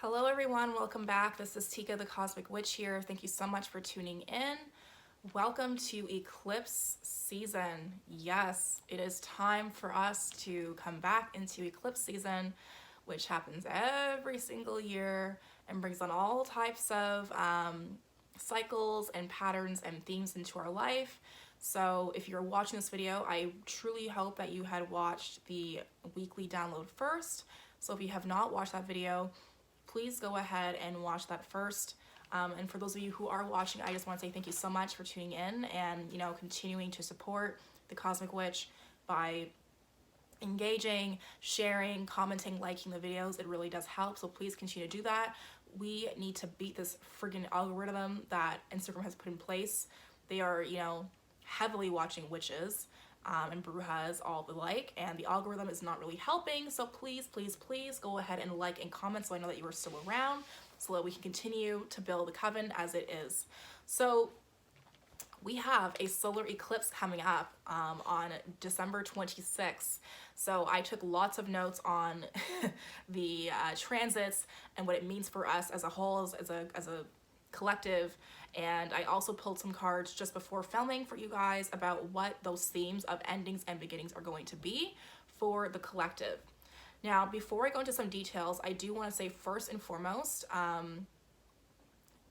Hello everyone, welcome back. This is Tika the Cosmic Witch here. Thank you so much for tuning in. Welcome to Eclipse season. Yes, it is time for us to come back into eclipse season, which happens every single year and brings on all types of cycles and patterns and themes into our life. So if you're watching this video, I truly hope that you had watched the weekly download first. So if you have not watched that video, please go ahead and watch that first. And for those of you who are watching, I just want to say thank you so much for tuning in and, continuing to support the Cosmic Witch by engaging, sharing, commenting, liking the videos. It really does help. So please continue to do that. We need to beat this friggin' algorithm that Instagram has put in place. They are, heavily watching witches and brujas, all the like, and the algorithm is not really helping. So please, please, please go ahead and like and comment so I know that you are still around so that we can continue to build the coven as it is. So we have a solar eclipse coming up on December 26th. So I took lots of notes on the transits and what it means for us as a whole, as a collective. And I also pulled some cards just before filming for you guys about what those themes of endings and beginnings are going to be for the collective. Now, before I go into some details, I do want to say first and foremost,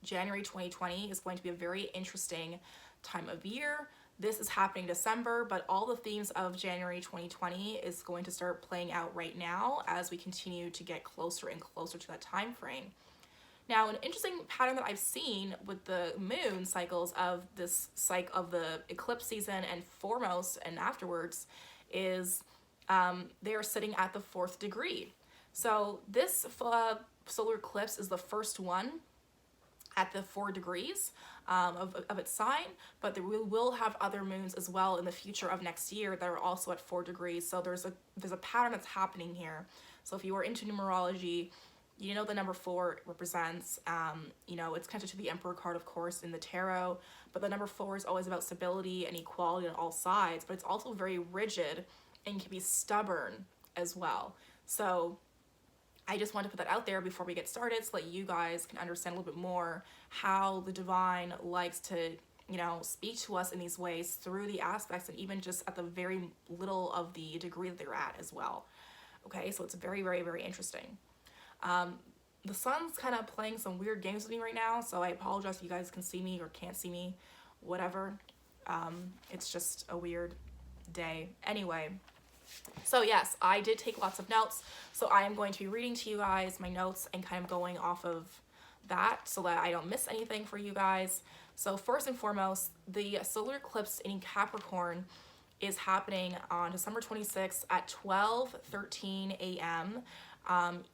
January 2020 is going to be a very interesting time of year. This is happening in December, but all the themes of January 2020 is going to start playing out right now as we continue to get closer and closer to that time frame. Now, an interesting pattern that I've seen with the moon cycles of this cycle of the eclipse season and foremost and afterwards is they are sitting at the 4th degree. So this solar eclipse is the first one at the 4 degrees of its sign, but we will have other moons as well in the future of next year that are also at 4 degrees. So there's a pattern that's happening here. So if you are into numerology, you know the number 4 represents, it's connected to the Emperor card, of course, in the tarot, but the number 4 is always about stability and equality on all sides, but it's also very rigid and can be stubborn as well. So I just want to put that out there before we get started so that you guys can understand a little bit more how the divine likes to, speak to us in these ways through the aspects and even just at the very little of the degree that they're at as well. Okay, so it's very, very, very interesting. The sun's kind of playing some weird games with me right now, so I apologize if you guys can see me or can't see me, whatever. It's just a weird day. Anyway, so yes, I did take lots of notes, so I am going to be reading to you guys my notes and kind of going off of that so that I don't miss anything for you guys. So first and foremost, the solar eclipse in Capricorn is happening on December 26th at 12:13 a.m.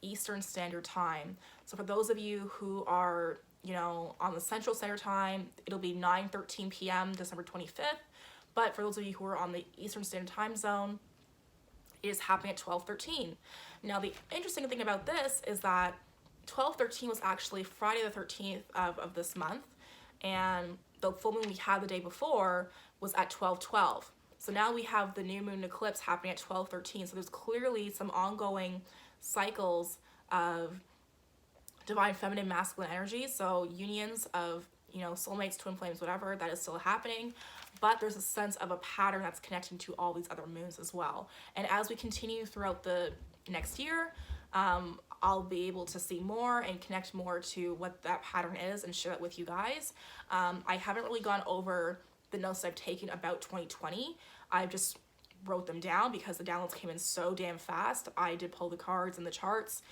Eastern Standard Time. So for those of you who are, on the Central Standard Time, it'll be 9:13 p.m. December 25th. But for those of you who are on the Eastern Standard Time zone, it is happening at 12:13. Now, the interesting thing about this is that 12:13 was actually Friday the 13th of this month, and the full moon we had the day before was at 12:12. So now we have the new moon eclipse happening at 12:13. So there's clearly some ongoing cycles of divine feminine masculine energy, so unions of soulmates, twin flames, whatever, that is still happening, but there's a sense of a pattern that's connecting to all these other moons as well. And as we continue throughout the next year, I'll be able to see more and connect more to what that pattern is and share that with you guys. I haven't really gone over the notes I've taken about 2020. I've just wrote them down because the downloads came in so damn fast. I did pull the cards and the charts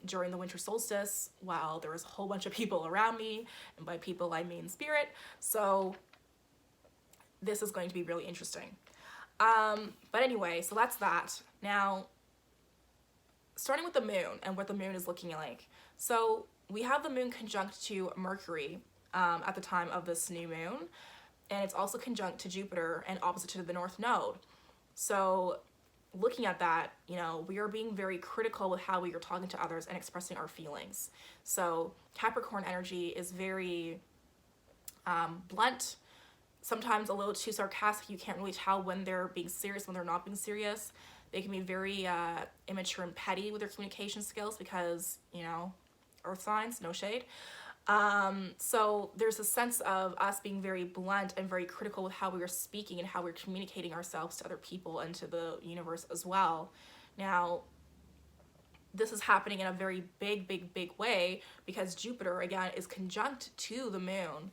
during the winter solstice while there was a whole bunch of people around me, and by people I mean spirit. So this is going to be really interesting. But anyway, so that's that. Now, starting with the moon and what the moon is looking like. So we have the moon conjunct to Mercury at the time of this new moon, and it's also conjunct to Jupiter and opposite to the North Node. So looking at that, we are being very critical with how we are talking to others and expressing our feelings. So Capricorn energy is very blunt, sometimes a little too sarcastic. You can't really tell when they're being serious, when they're not being serious. They can be very immature and petty with their communication skills because, earth signs, no shade. So there's a sense of us being very blunt and very critical with how we are speaking and how we're communicating ourselves to other people and to the universe as well. Now, this is happening in a very big way because Jupiter, again, is conjunct to the moon.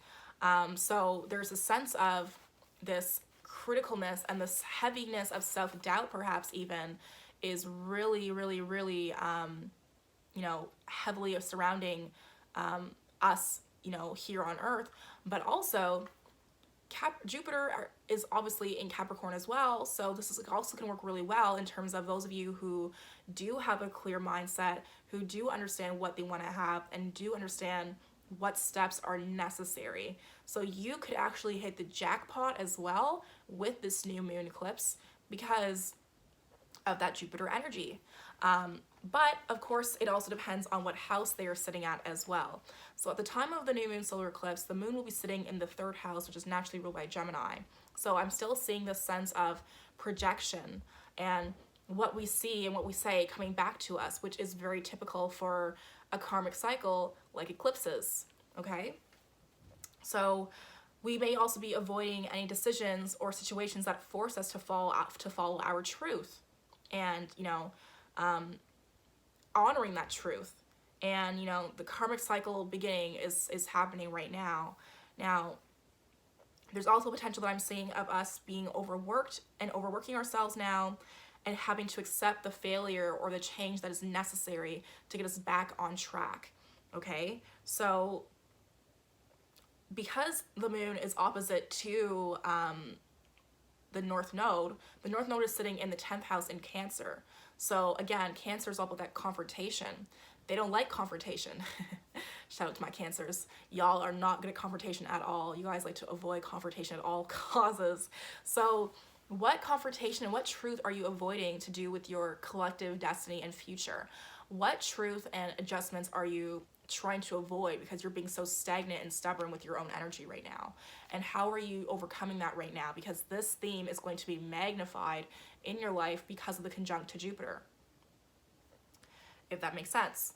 So there's a sense of this criticalness and this heaviness of self-doubt, perhaps even, is really, heavily surrounding us, here on Earth. But also, Jupiter is obviously in Capricorn as well, so this is also going to work really well in terms of those of you who do have a clear mindset, who do understand what they want to have, and do understand what steps are necessary. So you could actually hit the jackpot as well with this new moon eclipse because of that Jupiter energy. But of course, it also depends on what house they are sitting at as well. So at the time of the new moon solar eclipse, the moon will be sitting in the 3rd house, which is naturally ruled by Gemini. So I'm still seeing this sense of projection and what we see and what we say coming back to us, which is very typical for a karmic cycle like eclipses, okay? So we may also be avoiding any decisions or situations that force us to follow our truth and, honoring that truth. And, the karmic cycle beginning is happening right now. Now, there's also potential that I'm seeing of us being overworked and overworking ourselves now and having to accept the failure or the change that is necessary to get us back on track, okay? So because the moon is opposite to the North Node is sitting in the 10th house in Cancer. So again, Cancer is all about that confrontation. They don't like confrontation. Shout out to my Cancers. Y'all are not good at confrontation at all. You guys like to avoid confrontation at all causes. So what confrontation and what truth are you avoiding to do with your collective destiny and future? What truth and adjustments are you trying to avoid because you're being so stagnant and stubborn with your own energy right now? And how are you overcoming that right now? Because this theme is going to be magnified in your life because of the conjunct to Jupiter, if that makes sense.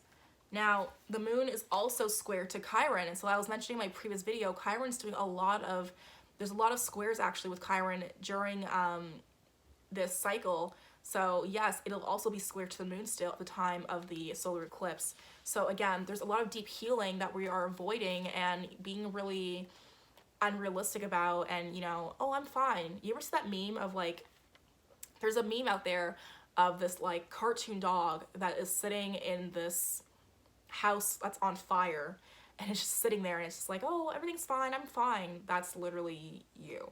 Now, the moon is also square to Chiron. And so I was mentioning in my previous video, Chiron's doing there's a lot of squares actually with Chiron during this cycle. So yes, it'll also be square to the moon still at the time of the solar eclipse. So again, there's a lot of deep healing that we are avoiding and being really unrealistic about and, oh, I'm fine. You ever see that meme of there's a meme out there of this cartoon dog that is sitting in this house that's on fire and it's just sitting there and it's just oh, everything's fine, I'm fine. That's literally you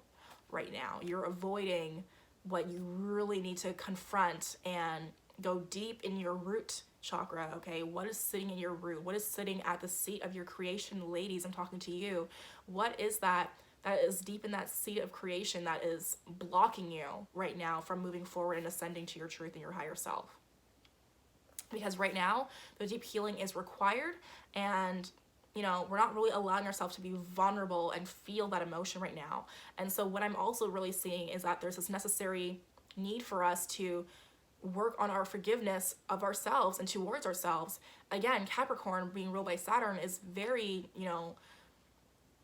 right now. You're avoiding what you really need to confront and go deep in your root chakra, okay? What is sitting in your root? What is sitting at the seat of your creation? Ladies, I'm talking to you. What is that is deep in that seat of creation that is blocking you right now from moving forward and ascending to your truth and your higher self? Because right now, the deep healing is required and we're not really allowing ourselves to be vulnerable and feel that emotion right now. And so what I'm also really seeing is that there's this necessary need for us to work on our forgiveness of ourselves and towards ourselves. Again, Capricorn being ruled by Saturn is very,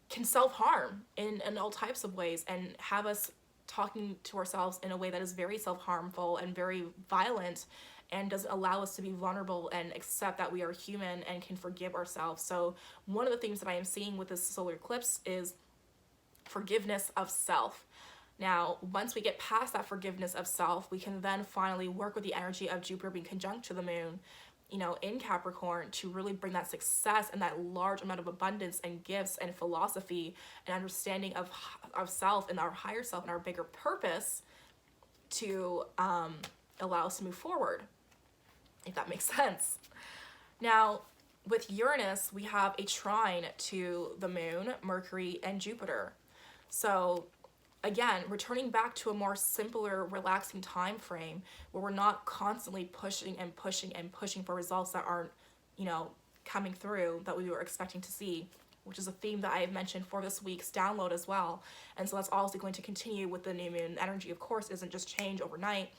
can self-harm in all types of ways and have us talking to ourselves in a way that is very self-harmful and very violent and doesn't allow us to be vulnerable and accept that we are human and can forgive ourselves. So one of the themes that I am seeing with this solar eclipse is forgiveness of self. Now, once we get past that forgiveness of self, we can then finally work with the energy of Jupiter being conjunct to the moon, in Capricorn to really bring that success and that large amount of abundance and gifts and philosophy and understanding of self and our higher self and our bigger purpose to allow us to move forward, if that makes sense. Now, with Uranus, we have a trine to the moon, Mercury, and Jupiter. So again, returning back to a more simpler, relaxing time frame where we're not constantly pushing for results that aren't, coming through that we were expecting to see, which is a theme that I have mentioned for this week's download as well. And so that's also going to continue with the new moon energy. Of course, it doesn't just change overnight.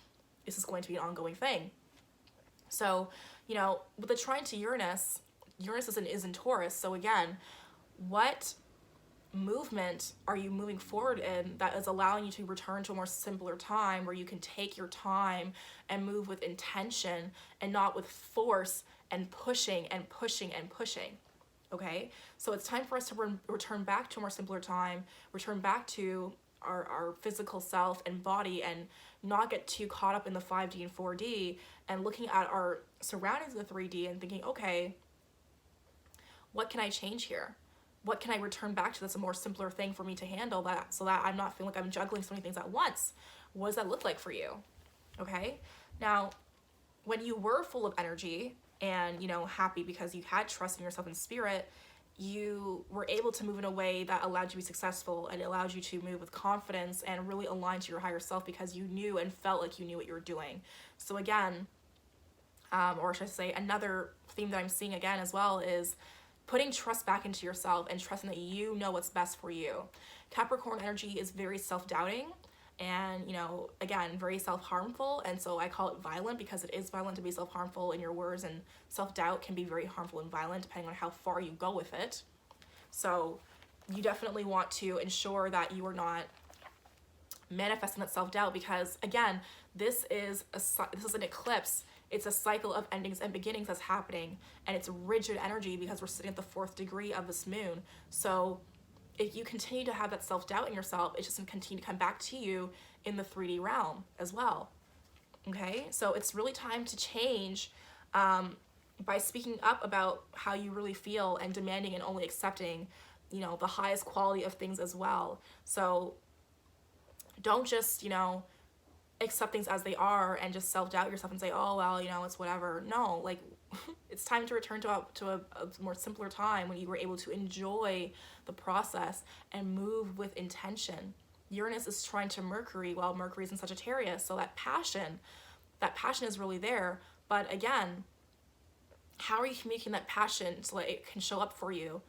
This is going to be an ongoing thing. So, with the trine to Uranus, Uranus is in Taurus. So again, what movement are you moving forward in that is allowing you to return to a more simpler time where you can take your time and move with intention and not with force and pushing and pushing and pushing? Okay, so it's time for us to return back to a more simpler time, return back to our physical self and body, and not get too caught up in the 5D and 4D and looking at our surroundings in the 3D and thinking, okay, what can I change here? What can I return back to that's a more simpler thing for me to handle, that so that I'm not feeling like I'm juggling so many things at once? What does that look like for you? Okay, now when you were full of energy and, you know, happy because you had trust in yourself and spirit, you were able to move in a way that allowed you to be successful, and it allowed you to move with confidence and really align to your higher self because you knew and felt like you knew what you were doing. So again, or should I say, another theme that I'm seeing again as well is putting trust back into yourself and trusting that you know what's best for you. Capricorn energy is very self-doubting and, you know, again, very self-harmful. And so I call it violent because it is violent to be self-harmful in your words, and self-doubt can be very harmful and violent depending on how far you go with it. So you definitely want to ensure that you are not manifesting that self-doubt, because again, this is an eclipse. It's a cycle of endings and beginnings that's happening, and it's rigid energy because we're sitting at the 4th degree of this moon. So if you continue to have that self-doubt in yourself, it's just going to continue to come back to you in the 3D realm as well. Okay, so it's really time to change by speaking up about how you really feel and demanding and only accepting, you know, the highest quality of things as well. So don't just, you know, accept things as they are and just self-doubt yourself and say, oh, well, you know, it's whatever. No, like, it's time to return to a more simpler time when you were able to enjoy the process and move with intention. Uranus is trying to Mercury while Mercury is in Sagittarius, so that passion is really there. But again, how are you communicating that passion so that it can show up for you?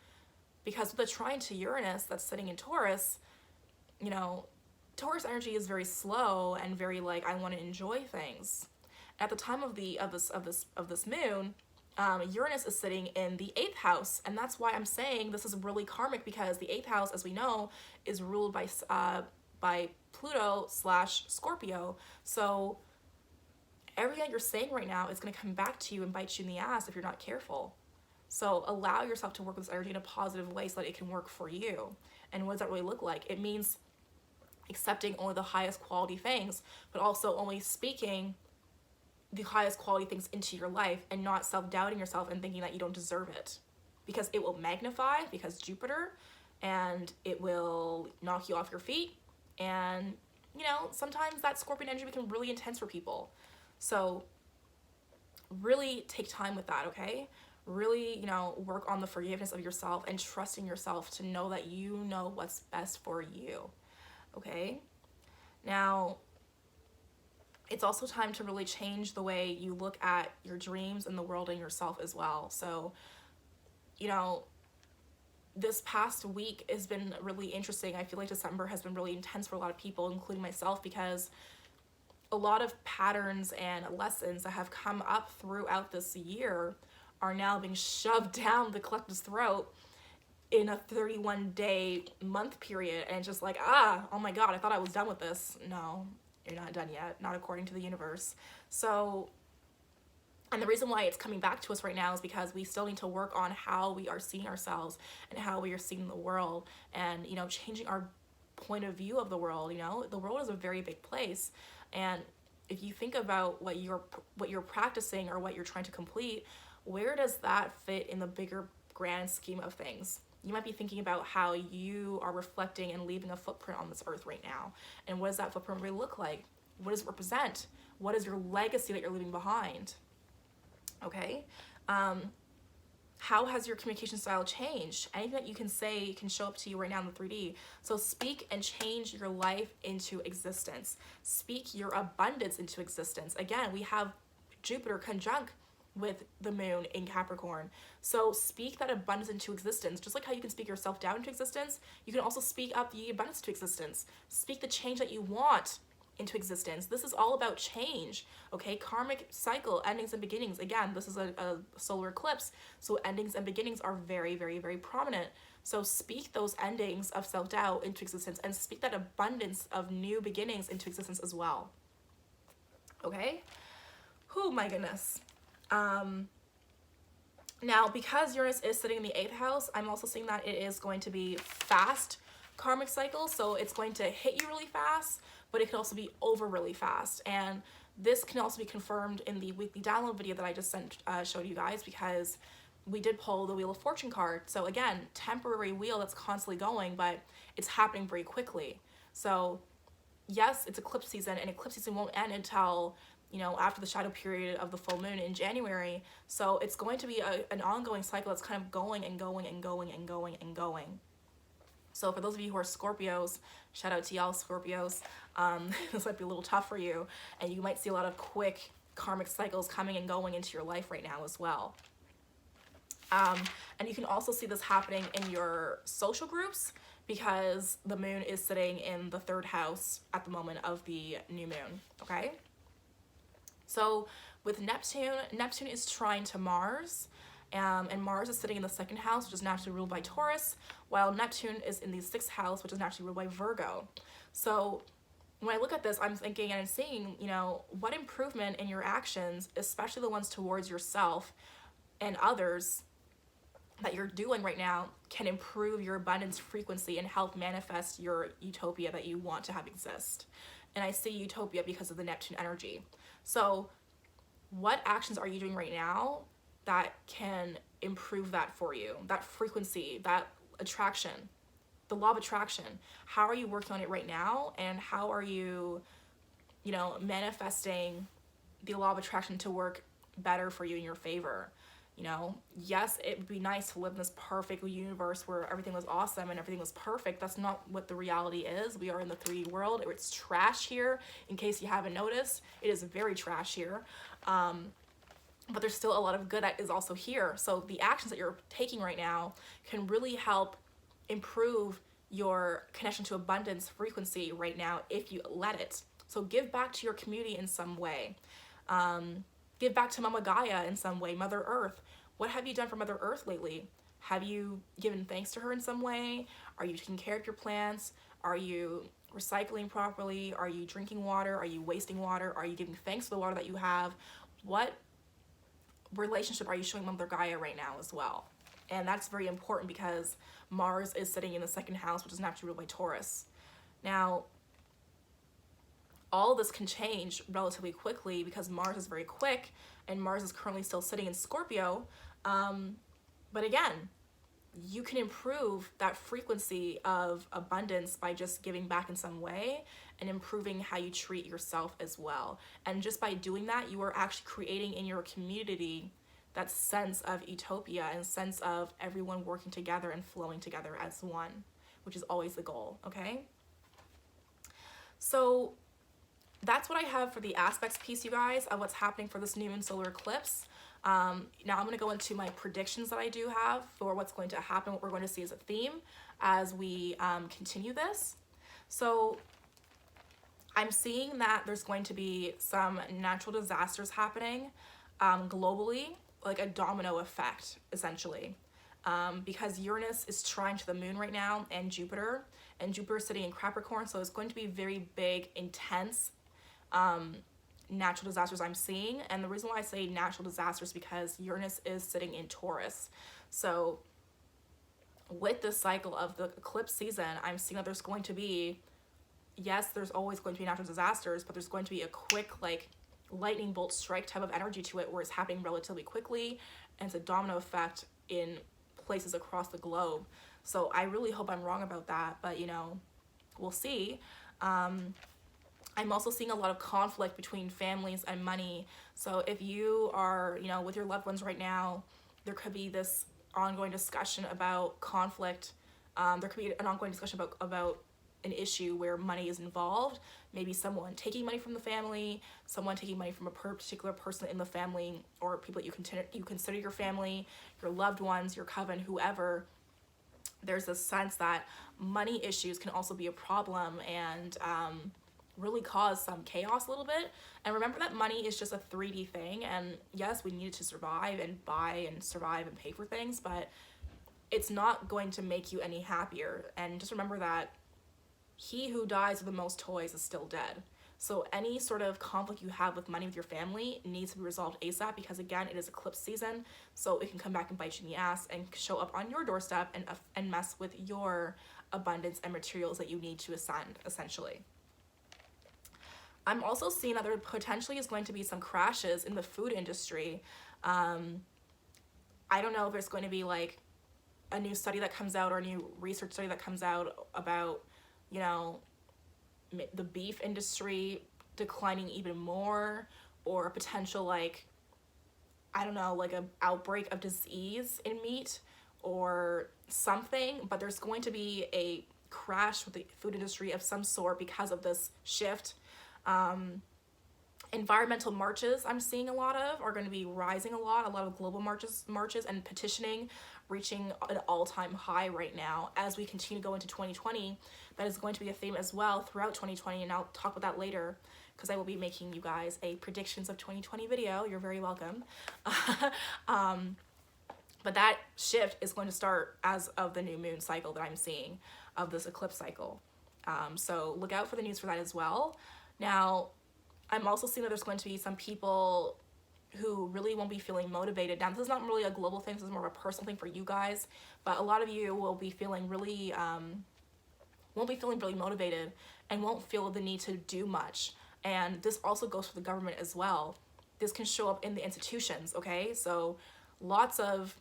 Because with the trine to Uranus that's sitting in Taurus, you know, Taurus energy is very slow and very like, I want to enjoy things. At the time of this moon, Uranus is sitting in the 8th house, and that's why I'm saying this is really karmic, because the 8th house, as we know, is ruled by Pluto / Scorpio. So everything that you're saying right now is going to come back to you and bite you in the ass if you're not careful. So allow yourself to work with this energy in a positive way so that it can work for you. And what does that really look like? It means accepting only the highest quality things, but also only speaking the highest quality things into your life and not self-doubting yourself and thinking that you don't deserve it, because it will magnify, because Jupiter, and it will knock you off your feet. And, you know, sometimes that Scorpion energy becomes really intense for people. So really take time with that, okay? Really, you know, work on the forgiveness of yourself and trusting yourself to know that you know what's best for you, okay? Now, it's also time to really change the way you look at your dreams and the world and yourself as well. So, you know, this past week has been really interesting. I feel like December has been really intense for a lot of people, including myself, because a lot of patterns and lessons that have come up throughout this year are now being shoved down the collective's throat in a 31-day month period. And it's just like, oh my God, I thought I was done with this. No, you're not done yet, not according to the universe. So, and the reason why it's coming back to us right now is because we still need to work on how we are seeing ourselves and how we are seeing the world, and, you know, changing our point of view of the world. You know, the world is a very big place, and if you think about what you're practicing or what you're trying to complete, where does that fit in the bigger grand scheme of things? You might be thinking about how you are reflecting and leaving a footprint on this earth right now. And what does that footprint really look like? What does it represent? What is your legacy that you're leaving behind? Okay? How has your communication style changed? Anything that you can say can show up to you right now in the 3D. So speak and change your life into existence. Speak your abundance into existence. Again, we have Jupiter conjunct with the moon in Capricorn. So speak that abundance into existence. Just like how you can speak yourself down into existence, you can also speak up the abundance to existence. Speak the change that you want into existence. This is all about change, okay? Karmic cycle, endings and beginnings. Again, this is a solar eclipse, so endings and beginnings are very, very, very prominent. So speak those endings of self-doubt into existence, and speak that abundance of new beginnings into existence as well, okay? Oh my goodness. Now, because Uranus is sitting in the 8th house, I'm also seeing that it is going to be fast karmic cycle. So it's going to hit you really fast, but it can also be over really fast. And this can also be confirmed in the weekly download video that I just showed you guys, because we did pull the Wheel of Fortune card. So again, temporary wheel that's constantly going, but it's happening very quickly. So yes, it's eclipse season, and eclipse season won't end until, you know, after the shadow period of the full moon in January. So it's going to be an ongoing cycle that's kind of going and going and going and going and going. So for those of you who are Scorpios, shout out to y'all Scorpios, this might be a little tough for you, and you might see a lot of quick karmic cycles coming and going into your life right now as well. And you can also see this happening in your social groups, because the moon is sitting in the 3rd house at the moment of the new moon, okay? So with Neptune, Neptune is trine to Mars, and Mars is sitting in the 2nd house, which is naturally ruled by Taurus, while Neptune is in the 6th house, which is naturally ruled by Virgo. So when I look at this, I'm thinking and I'm seeing, you know, what improvement in your actions, especially the ones towards yourself and others that you're doing right now, can improve your abundance frequency and help manifest your utopia that you want to have exist. And I see utopia because of the Neptune energy. So what actions are you doing right now that can improve that for you? That frequency, that attraction, the law of attraction. How are you working on it right now? And how are you, you know, manifesting the law of attraction to work better for you in your favor? You know, yes, it would be nice to live in this perfect universe where everything was awesome and everything was perfect. That's not what the reality is. We are in the 3D world. It's trash here, in case you haven't noticed. It is very trash here. But there's still a lot of good that is also here. So the actions that you're taking right now can really help improve your connection to abundance frequency right now if you let it. So give back to your community in some way. Give back to Mama Gaia in some way, Mother Earth. What have you done for Mother Earth lately? Have you given thanks to her in some way? Are you taking care of your plants? Are you recycling properly? Are you drinking water? Are you wasting water? Are you giving thanks for the water that you have? What relationship are you showing Mother Gaia right now as well? And that's very important, because Mars is sitting in the 2nd house, which is naturally ruled by Taurus. Now, all this can change relatively quickly because Mars is very quick, and Mars is currently still sitting in Scorpio. But again, you can improve that frequency of abundance by just giving back in some way and improving how you treat yourself as well. And just by doing that, you are actually creating in your community that sense of utopia and sense of everyone working together and flowing together as one, which is always the goal, okay? So that's what I have for the aspects piece, you guys, of what's happening for this new moon solar eclipse. Now I'm going to go into my predictions that I do have for what's going to happen, what we're going to see as a theme as we continue this. So I'm seeing that there's going to be some natural disasters happening globally, like a domino effect, essentially. Because Uranus is trine to the moon right now, and Jupiter is sitting in Capricorn, so it's going to be very big, intense natural disasters I'm seeing. And the reason why I say natural disasters is because Uranus is sitting in Taurus. So with this cycle of the eclipse season, I'm seeing that there's going to be, yes, there's always going to be natural disasters, but there's going to be a quick, like, lightning bolt strike type of energy to it, where it's happening relatively quickly, and it's a domino effect in places across the globe. So I really hope I'm wrong about that, but, you know, we'll see. I'm also seeing a lot of conflict between families and money. So if you are, you know, with your loved ones right now, there could be this ongoing discussion about conflict. There could be an ongoing discussion about an issue where money is involved. Maybe someone taking money from the family, someone taking money from a particular person in the family, or people that you consider your family, your loved ones, your coven, whoever. There's a sense that money issues can also be a problem, and really cause some chaos a little bit. And remember that money is just a 3D thing, and yes, we need it to survive and buy and survive and pay for things, but it's not going to make you any happier. And just remember that he who dies with the most toys is still dead. So any sort of conflict you have with money with your family needs to be resolved ASAP, because again, it is eclipse season, so it can come back and bite you in the ass and show up on your doorstep and mess with your abundance and materials that you need to ascend, essentially. I'm also seeing that there potentially is going to be some crashes in the food industry. I don't know if there's going to be like a new study that comes out or a new research study that comes out about, you know, the beef industry declining even more, or a potential like, I don't know, like a outbreak of disease in meat or something, but there's going to be a crash with the food industry of some sort because of this shift. Environmental marches I'm seeing a lot of are going to be rising a lot of global marches and petitioning reaching an all-time high right now as we continue to go into 2020. That is going to be a theme as well throughout 2020, and I'll talk about that later because I will be making you guys a predictions of 2020 video. You're very welcome. But that shift is going to start as of the new moon cycle that I'm seeing of this eclipse cycle. So look out for the news for that as well. Now, I'm also seeing that there's going to be some people who really won't be feeling motivated. Now, this is not really a global thing. This is more of a personal thing for you guys. But a lot of you will be feeling really, won't be feeling really motivated and won't feel the need to do much. And this also goes for the government as well. This can show up in the institutions, okay? So lots of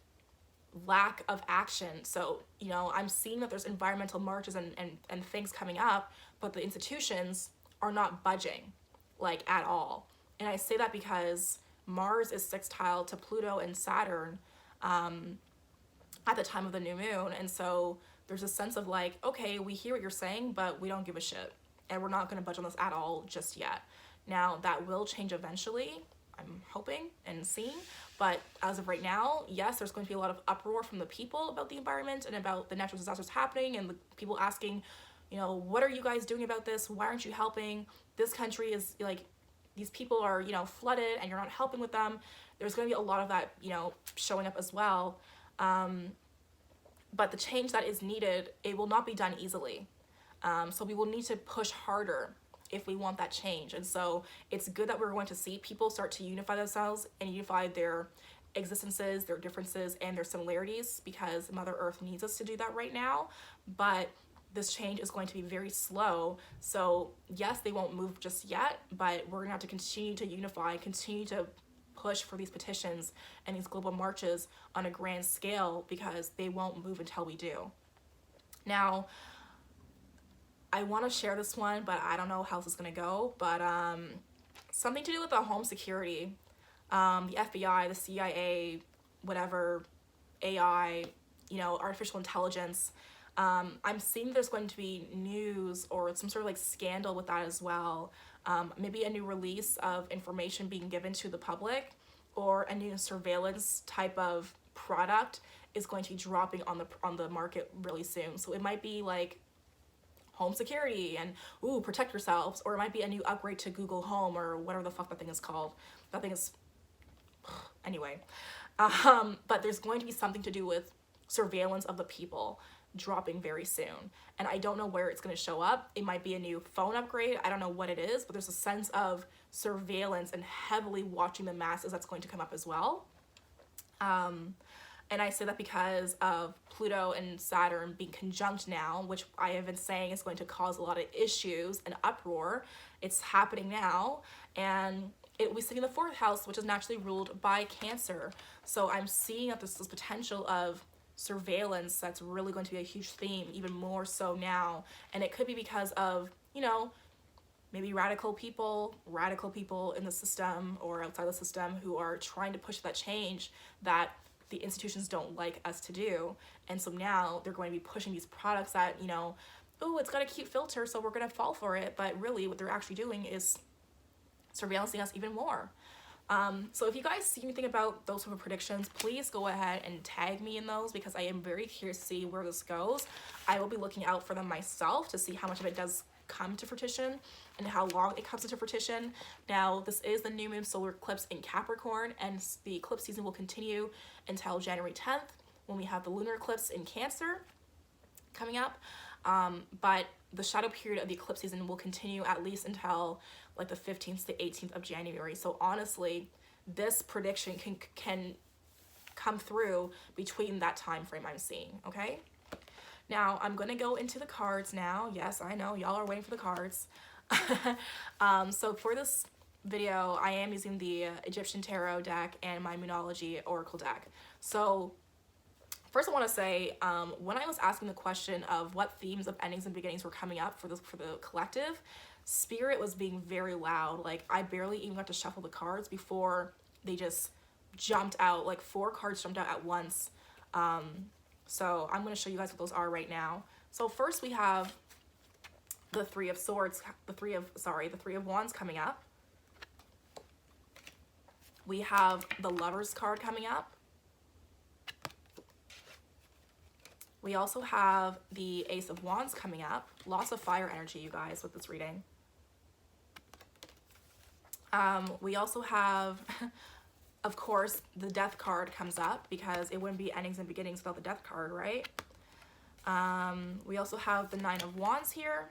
lack of action. So, you know, I'm seeing that there's environmental marches and things coming up, but the institutions are not budging, like, at all. And I say that because Mars is sextile to Pluto and Saturn at the time of the new moon, and so there's a sense of like, okay, we hear what you're saying, but we don't give a shit, and we're not going to budge on this at all just yet. Now, that will change eventually, I'm hoping and seeing, but as of right now, yes, there's going to be a lot of uproar from the people about the environment and about the natural disasters happening, and the people asking, you know, what are you guys doing about this? Why aren't you helping? This country is like, these people are, you know, flooded and you're not helping with them. There's going to be a lot of that, you know, showing up as well. But the change that is needed, it will not be done easily. So we will need to push harder if we want that change. And so it's good that we're going to see people start to unify themselves and unify their existences, their differences, and their similarities, because Mother Earth needs us to do that right now. But this change is going to be very slow. So yes, they won't move just yet, but we're gonna have to continue to unify, continue to push for these petitions and these global marches on a grand scale, because they won't move until we do. Now, I want to share this one, but I don't know how this is gonna go, but something to do with the home security, the FBI, the CIA, whatever, AI, you know, artificial intelligence. I'm seeing there's going to be news or some sort of like scandal with that as well. Maybe a new release of information being given to the public, or a new surveillance type of product is going to be dropping on the market really soon. So it might be like home security and, ooh, protect yourselves, or it might be a new upgrade to Google Home or whatever the fuck that thing is called. That thing is, anyway. But there's going to be something to do with surveillance of the people dropping very soon, and I don't know where it's going to show up. It might be a new phone upgrade, I don't know what it is, but there's a sense of surveillance and heavily watching the masses that's going to come up as well. And I say that because of Pluto and Saturn being conjunct now, which I have been saying is going to cause a lot of issues and uproar. It's happening now, and it was sitting in the 4th house, which is naturally ruled by Cancer. So I'm seeing that there's this potential of surveillance that's really going to be a huge theme, even more so now. And it could be because of, you know, maybe radical people in the system or outside the system who are trying to push that change that the institutions don't like us to do. And so now they're going to be pushing these products that, you know, oh, it's got a cute filter, so we're going to fall for it. But really what they're actually doing is surveillancing us even more. So if you guys see anything about those sort of predictions, please go ahead and tag me in those, because I am very curious to see where this goes. I will be looking out for them myself to see how much of it does come to fruition and how long it comes into fruition. Now, this is the new moon solar eclipse in Capricorn, and the eclipse season will continue until January 10th when we have the lunar eclipse in Cancer coming up. But the shadow period of the eclipse season will continue at least until like the 15th to the 18th of January. So honestly, this prediction can come through between that time frame I'm seeing, okay? Now, I'm going to go into the cards now. Yes, I know, y'all are waiting for the cards. So for this video, I am using the Egyptian Tarot deck and my Moonology Oracle deck. So first I want to say, when I was asking the question of what themes of endings and beginnings were coming up for the collective, Spirit was being very loud. Like, I barely even got to shuffle the cards before they just jumped out. Like 4 cards jumped out at once. So I'm going to show you guys what those are right now. So first we have the Three of Swords, the Three of Wands coming up. We have the Lovers card coming up. We also have the Ace of Wands coming up. Lots of fire energy, you guys, with this reading. We also have, of course, the Death card comes up because it wouldn't be endings and beginnings without the Death card, right? We also have the Nine of Wands here.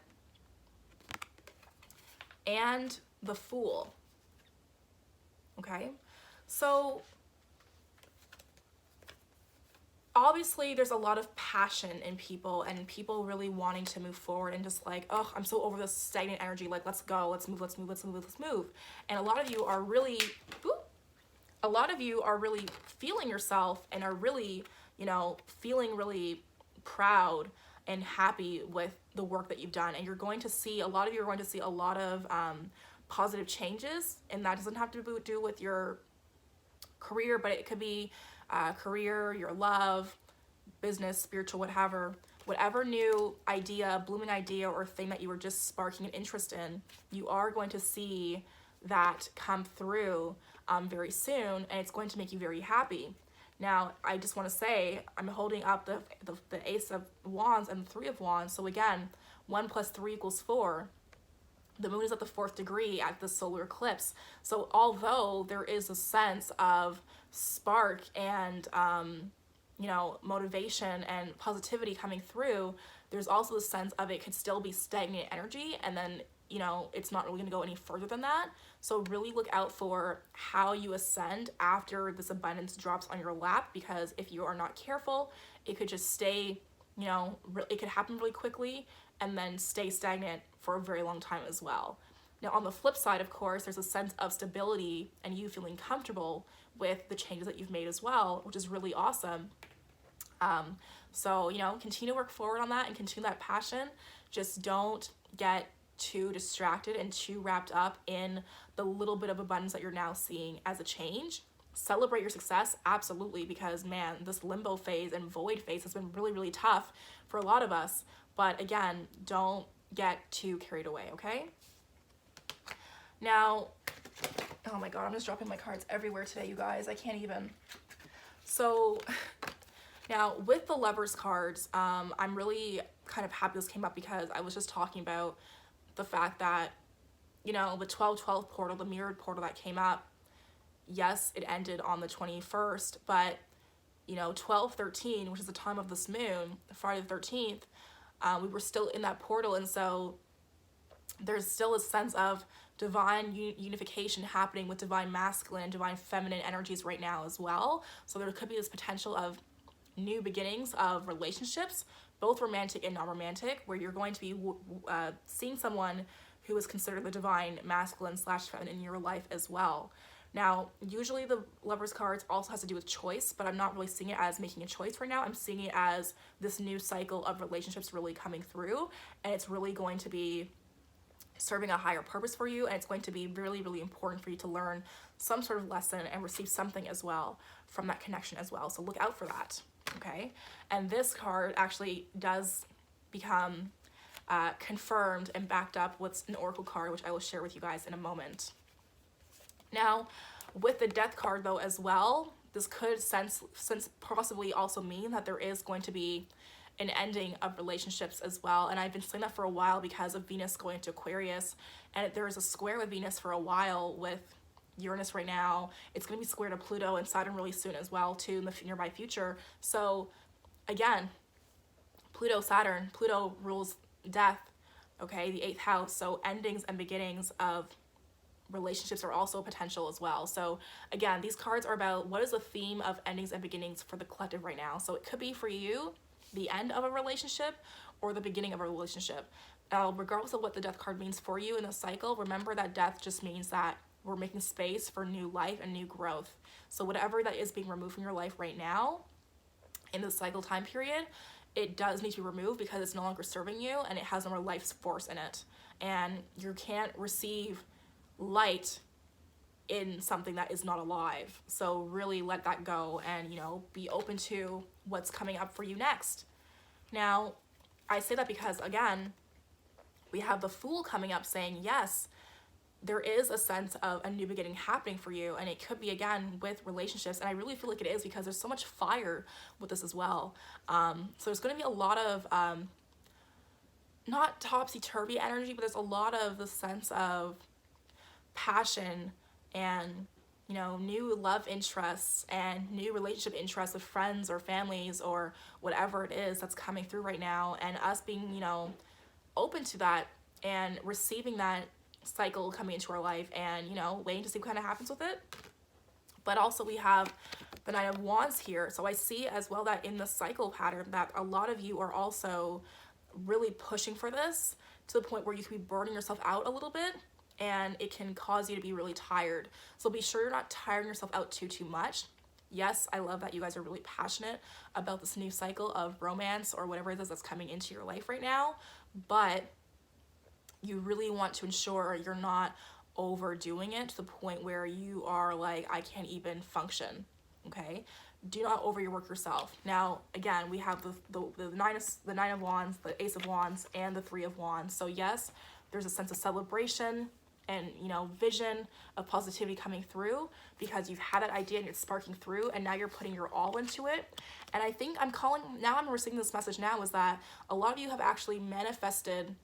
And the Fool. Okay? So obviously there's a lot of passion in people and people really wanting to move forward and just like, oh, I'm so over this stagnant energy, like let's go, let's move. And a lot of you are really feeling yourself and are really, you know, feeling really proud and happy with the work that you've done. And you're going to see, a lot of you are going to see a lot of positive changes, and that doesn't have to do with your career, but it could be career, your love, business, spiritual, whatever new idea, blooming idea or thing that you were just sparking an interest in, you are going to see that come through very soon, and it's going to make you very happy. Now, I just want to say, I'm holding up the Ace of Wands and the Three of Wands. So again, 1 + 3 = 4. The moon is at the 4th degree at the solar eclipse. So although there is a sense of spark and, you know, motivation and positivity coming through, there's also the sense of it could still be stagnant energy, and then, you know, it's not really going to go any further than that. So really look out for how you ascend after this abundance drops on your lap, because if you are not careful, it could just stay, you know, it could happen really quickly and then stay stagnant for a very long time as well. Now, on the flip side, of course, there's a sense of stability and you feeling comfortable with the changes that you've made as well, which is really awesome. So, you know, continue to work forward on that and continue that passion. Just don't get too distracted and too wrapped up in the little bit of abundance that you're now seeing as a change. Celebrate your success, absolutely, because man, this limbo phase and void phase has been really, really tough for a lot of us. But again, don't get too carried away, okay? Now, oh my God, I'm just dropping my cards everywhere today, you guys. I can't even. So now with the Lovers cards, I'm really kind of happy this came up because I was just talking about the fact that, you know, the 12/12 portal, the mirrored portal that came up, yes, it ended on the 21st, but, you know, 12/13, which is the time of this moon, Friday the 13th, we were still in that portal, and so there's still a sense of divine unification happening with divine masculine and divine feminine energies right now as well. So there could be this potential of new beginnings of relationships, both romantic and non-romantic, where you're going to be seeing someone who is considered the divine masculine / feminine in your life as well. Now, usually the Lovers cards also has to do with choice, but I'm not really seeing it as making a choice right now. I'm seeing it as this new cycle of relationships really coming through, and it's really going to be serving a higher purpose for you, and it's going to be really, really important for you to learn some sort of lesson and receive something as well from that connection as well. So look out for that, okay? And this card actually does become confirmed and backed up with an oracle card, which I will share with you guys in a moment. Now, with the Death card though as well, this could since possibly also mean that there is going to be an ending of relationships as well. And I've been saying that for a while because of Venus going to Aquarius, and there is a square with Venus for a while with Uranus right now. It's going to be square to Pluto and Saturn really soon as well too in the nearby future. So again, Pluto rules death, okay, the 8th house. So endings and beginnings of relationships are also potential as well. So again, these cards are about what is the theme of endings and beginnings for the collective right now. So it could be for you the end of a relationship or the beginning of a relationship. Regardless of what the death card means for you in the cycle, remember that death just means that we're making space for new life and new growth. So whatever that is being removed from your life right now in the cycle time period, it does need to be removed because it's no longer serving you and it has no more life force in it. And you can't receive light in something that is not alive. So really let that go and, be open to what's coming up for you next. Now, I say that because, again, we have the Fool coming up saying, yes, there is a sense of a new beginning happening for you, and it could be, again, with relationships, and I really feel like it is because there's so much fire with this as well. So there's going to be a lot of not topsy-turvy energy, but there's a lot of the sense of passion and new love interests and new relationship interests with friends or families or whatever it is that's coming through right now, and us being open to that and receiving that cycle coming into our life and waiting to see what kind of happens with it. But also we have the Nine of Wands here, so I see as well that in the cycle pattern that a lot of you are also really pushing for this to the point where you can be burning yourself out a little bit, and it can cause you to be really tired. So be sure you're not tiring yourself out too much. Yes, I love that you guys are really passionate about this new cycle of romance or whatever it is that's coming into your life right now, but you really want to ensure you're not overdoing it to the point where you are like, I can't even function, okay? Do not overwork yourself. Now, again, we have the Nine of Wands, the Ace of Wands, and the Three of Wands. So yes, there's a sense of celebration and vision of positivity coming through because you've had that idea and it's sparking through, and now you're putting your all into it. And I think I'm receiving this message now is that a lot of you have actually manifested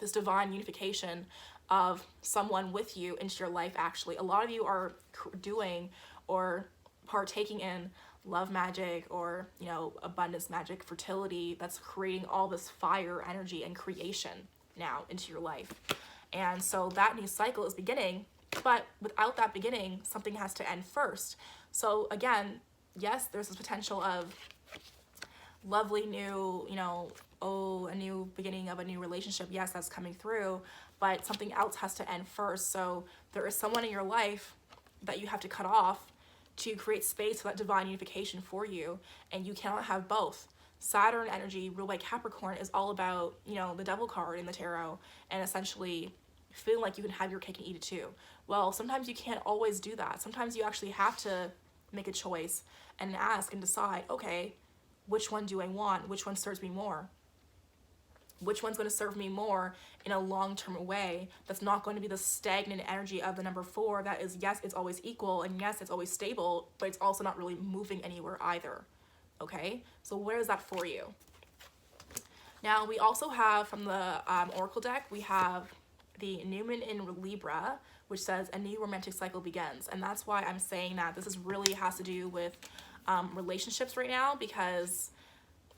this divine unification of someone with you into your life. Actually, a lot of you are doing or partaking in love magic or abundance magic, fertility, that's creating all this fire energy and creation now into your life. And so that new cycle is beginning, but without that beginning, something has to end first. So again, yes, there's this potential of lovely new, a new beginning of a new relationship. Yes, that's coming through, but something else has to end first. So there is someone in your life that you have to cut off to create space for that divine unification for you, and you cannot have both. Saturn energy ruled by Capricorn is all about, the Devil card in the tarot, and essentially feeling like you can have your cake and eat it too. Well, sometimes you can't always do that. Sometimes you actually have to make a choice and ask and decide, okay, which one do I want? Which one serves me more? Which one's going to serve me more in a long-term way that's not going to be the stagnant energy of the number 4 that is, yes, it's always equal, and yes, it's always stable, but it's also not really moving anywhere either, okay? So where is that for you? Now, we also have from the Oracle deck, we have the New Moon in Libra, which says a new romantic cycle begins. And that's why I'm saying that this is really has to do with relationships right now because,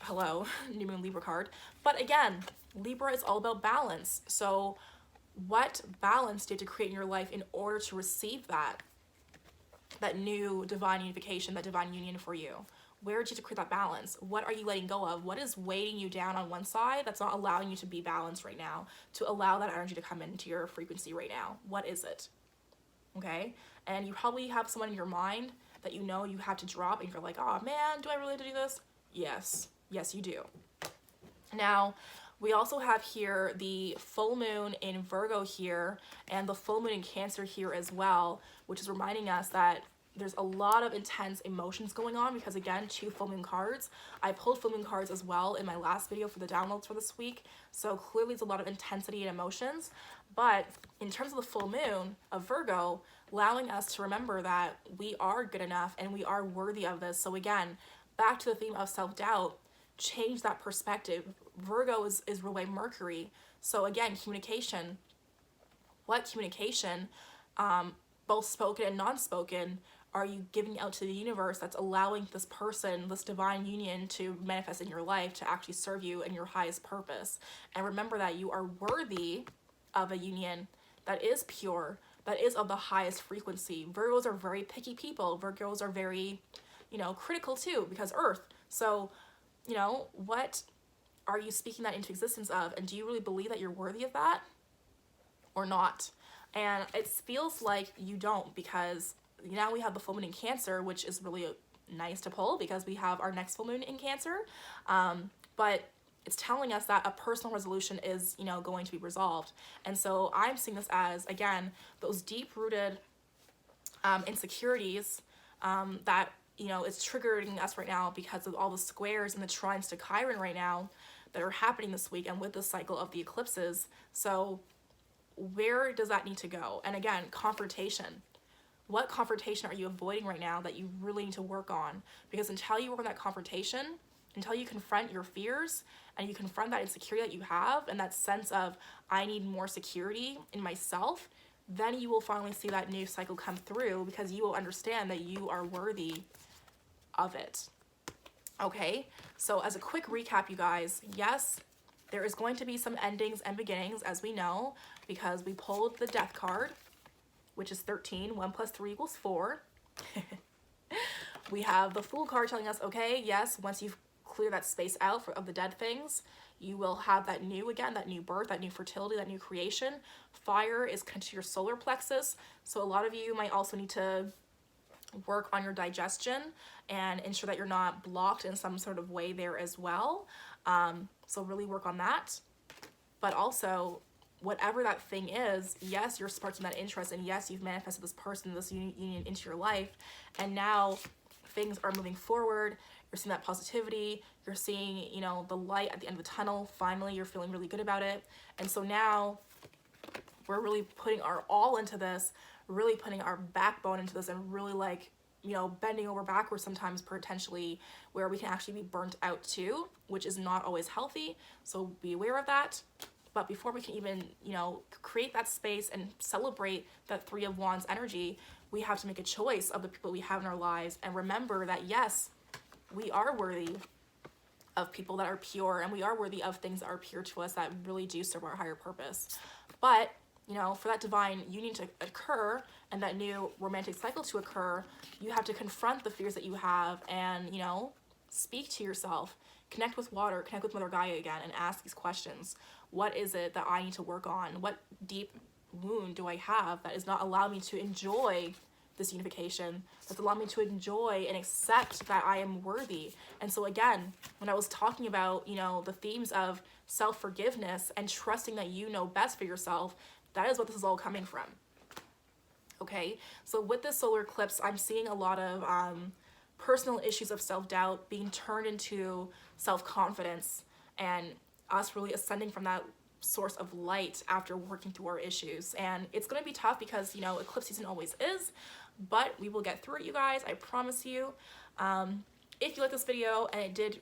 hello, New Moon Libra card. But again, Libra is all about balance. So what balance do you have to create in your life in order to receive that new divine unification, that divine union for you? Where do you have to create that balance? What are you letting go of? What is weighting you down on one side that's not allowing you to be balanced right now, to allow that energy to come into your frequency right now? What is it? Okay? And you probably have someone in your mind that you have to drop, and you're like, oh man, do I really have to do this? Yes. Yes, you do. Now, we also have here the full moon in Virgo here, and the full moon in Cancer here as well, which is reminding us that there's a lot of intense emotions going on because, again, 2 full moon cards. I pulled full moon cards as well in my last video for the downloads for this week. So clearly it's a lot of intensity and emotions. But in terms of the full moon of Virgo, allowing us to remember that we are good enough and we are worthy of this. So again, back to the theme of self-doubt, change that perspective. Virgo is ruled by Mercury. So again, communication. What communication, both spoken and non-spoken, are you giving out to the universe that's allowing this person, this divine union, to manifest in your life, to actually serve you in your highest purpose? And remember that you are worthy of a union that is pure, that is of the highest frequency. Virgos are very picky people. Virgos are very, critical too, because Earth. So, what are you speaking that into existence of? And do you really believe that you're worthy of that or not? And it feels like you don't, because now we have the full moon in Cancer, which is really nice to pull because we have our next full moon in Cancer. But it's telling us that a personal resolution is, going to be resolved. And so I'm seeing this as, again, those deep-rooted insecurities that, is triggering us right now because of all the squares and the trines to Chiron right now that are happening this week and with the cycle of the eclipses. So where does that need to go? And again, confrontation. What confrontation are you avoiding right now that you really need to work on? Because until you work on that confrontation, until you confront your fears and you confront that insecurity that you have and that sense of, I need more security in myself, then you will finally see that new cycle come through, because you will understand that you are worthy of it. Okay, so as a quick recap, you guys, yes, there is going to be some endings and beginnings, as we know, because we pulled the Death card, which is 13. 1 plus 3 equals 4. We have the Fool card telling us, okay, yes, once you've cleared that space out of the dead things, you will have that new birth, that new fertility, that new creation. Fire is connected to your solar plexus, so a lot of you might also need to work on your digestion and ensure that you're not blocked in some sort of way there as well. So really work on that. But also, whatever that thing is, yes, you're sparking that interest, and yes, you've manifested this person, this union into your life, and now things are moving forward. You're seeing that positivity, you're seeing, the light at the end of the tunnel. Finally, you're feeling really good about it. And so now we're really putting our all into this, really putting our backbone into this, and really bending over backwards sometimes potentially, where we can actually be burnt out too, which is not always healthy. So be aware of that. But before we can even, create that space and celebrate that 3 of Wands energy, we have to make a choice of the people we have in our lives and remember that, yes, we are worthy of people that are pure, and we are worthy of things that are pure to us that really do serve our higher purpose. But, for that divine union to occur and that new romantic cycle to occur, you have to confront the fears that you have and, speak to yourself. Connect with water, connect with Mother Gaia again, and ask these questions. What is it that I need to work on? What deep wound do I have that is not allowing me to enjoy this unification, that's allowing me to enjoy and accept that I am worthy? And so again, when I was talking about, the themes of self-forgiveness and trusting that you know best for yourself, that is what this is all coming from. Okay, so with this solar eclipse, I'm seeing a lot of personal issues of self-doubt being turned into self-confidence, and us really ascending from that source of light after working through our issues. And it's going to be tough because, eclipse season always is, but we will get through it, you guys, I promise you. If you like this video and it did,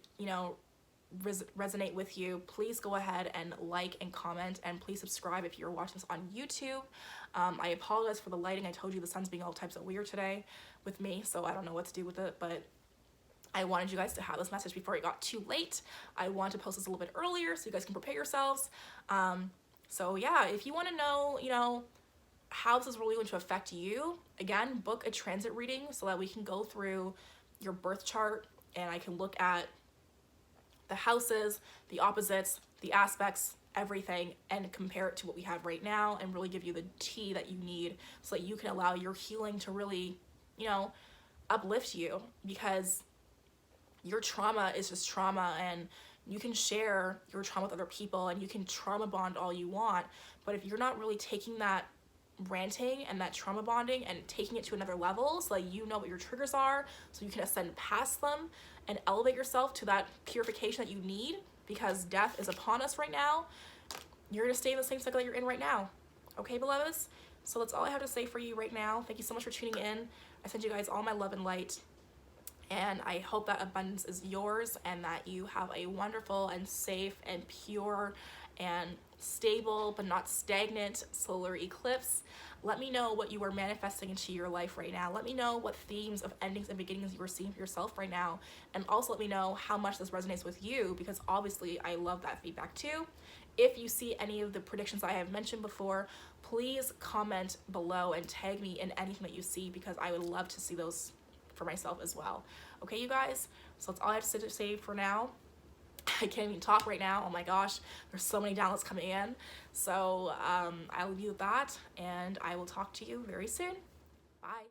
resonate with you, please go ahead and like and comment, and please subscribe if you're watching this on YouTube. I apologize for the lighting. I told you the sun's being all types of weird today with me, so I don't know what to do with it, but I wanted you guys to have this message before it got too late. I want to post this a little bit earlier so you guys can prepare yourselves. So yeah, if you want to know, how this is really going to affect you, again, book a transit reading so that we can go through your birth chart and I can look at the houses, the opposites, the aspects, everything, and compare it to what we have right now and really give you the tea that you need so that you can allow your healing to really, uplift you, because your trauma is just trauma, and you can share your trauma with other people and you can trauma bond all you want, but if you're not really taking that ranting and that trauma bonding and taking it to another level so that you know what your triggers are, so you can ascend past them and elevate yourself to that purification that you need, because death is upon us right now, you're gonna stay in the same cycle that you're in right now. Okay, beloveds? So that's all I have to say for you right now. Thank you so much for tuning in. I send you guys all my love and light, And I hope that abundance is yours and that you have a wonderful and safe and pure and stable but not stagnant solar eclipse. Let me know what you are manifesting into your life right now. Let me know what themes of endings and beginnings you are seeing for yourself right now. And also let me know how much this resonates with you, because obviously I love that feedback too. If you see any of the predictions I have mentioned before, please comment below and tag me in anything that you see, because I would love to see those for myself as well. Okay, you guys? So that's all I have to say for now. I can't even talk right now. Oh my gosh, there's so many downloads coming in. So I'll leave you with that, and I will talk to you very soon. Bye.